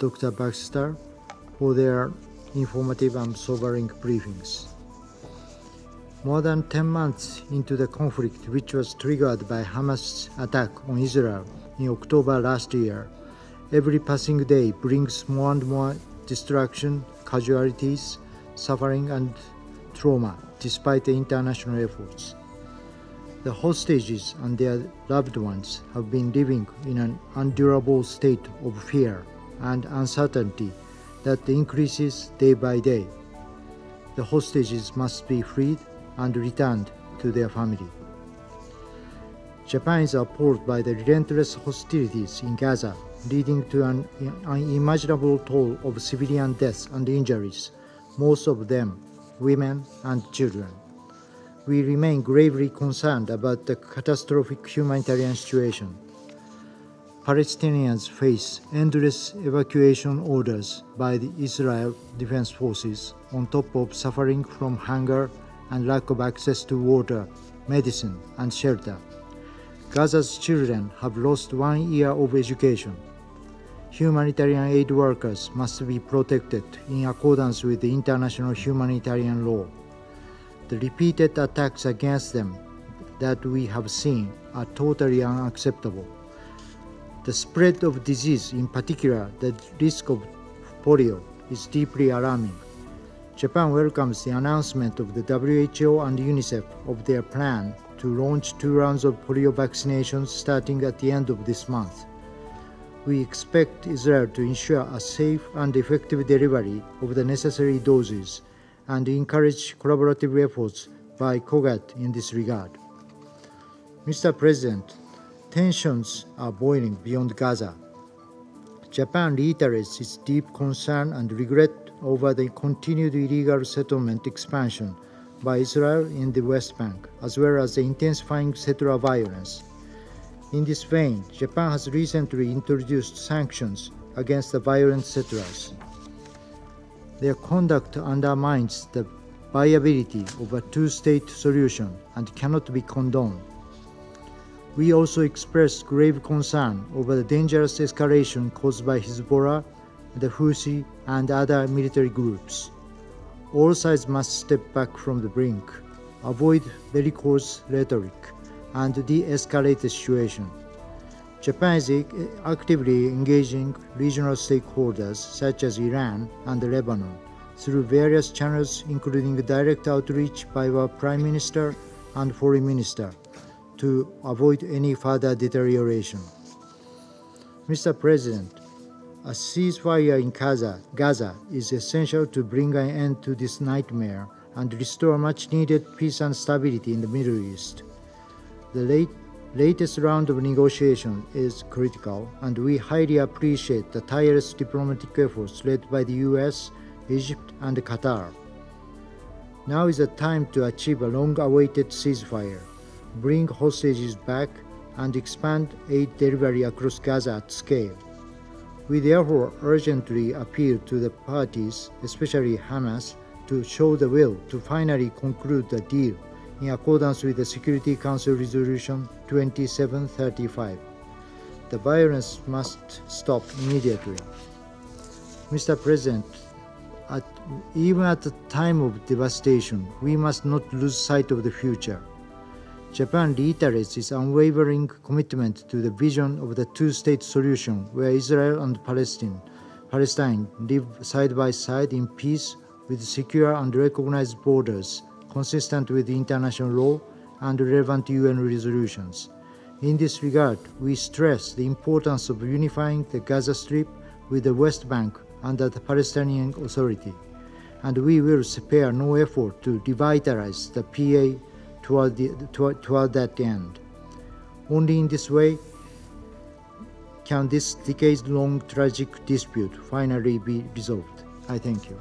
Dr. Baxter for their informative and sobering briefings. More than 10 months into the conflict, which was triggered by Hamas' attack on Israel in October last year, every passing day brings more and more destruction, casualties, suffering, and trauma, despite the international efforts. The hostages and their loved ones have been living in an unendurable state of fear and uncertainty that increases day by day. The hostages must be freed and returned to their family. Japan is appalled by the relentless hostilities in Gaza, leading to an unimaginable toll of civilian deaths and injuries, most of them women and children. We remain gravely concerned about the catastrophic humanitarian situation. Palestinians face endless evacuation orders by the Israel Defense Forces, on top of suffering from hunger and lack of access to water, medicine, and shelter. Gaza's children have lost 1 year of education. Humanitarian aid workers must be protected in accordance with the international humanitarian law. The repeated attacks against them that we have seen are totally unacceptable. The spread of disease, in particular the risk of polio, is deeply alarming. Japan welcomes the announcement of the WHO and UNICEF of their plan to launch 2 rounds of polio vaccinations starting at the end of this month. We expect Israel to ensure a safe and effective delivery of the necessary doses and encourage collaborative efforts by COGAT in this regard. Mr. President, tensions are boiling beyond Gaza. Japan reiterates its deep concern and regret over the continued illegal settlement expansion by Israel in the West Bank, as well as the intensifying settler violence. In this vein, Japan has recently introduced sanctions against the violent settlers. Their conduct undermines the viability of a two-state solution and cannot be condoned. We also express grave concern over the dangerous escalation caused by Hezbollah, the Houthi, and other military groups. All sides must step back from the brink, avoid bellicose rhetoric, and de-escalate the situation. Japan is actively engaging regional stakeholders such as Iran and Lebanon through various channels, including direct outreach by our Prime Minister and Foreign Minister, to avoid any further deterioration. Mr. President, a ceasefire in Gaza is essential to bring an end to this nightmare and restore much-needed peace and stability in the Middle East. The latest round of negotiation is critical, and we highly appreciate the tireless diplomatic efforts led by the US, Egypt, and Qatar. Now is the time to achieve a long-awaited ceasefire, bring hostages back, and expand aid delivery across Gaza at scale. We therefore urgently appeal to the parties, especially Hamas, to show the will to finally conclude the deal in accordance with the Security Council Resolution 2735. The violence must stop immediately. Mr. President, even at the time of devastation, we must not lose sight of the future. Japan reiterates its unwavering commitment to the vision of the two-state solution where Israel and Palestine live side by side in peace with secure and recognized borders consistent with international law and relevant UN resolutions. In this regard, we stress the importance of unifying the Gaza Strip with the West Bank under the Palestinian Authority, and we will spare no effort to revitalize the PA toward that end. Only in this way can this decades-long tragic dispute finally be resolved. I thank you.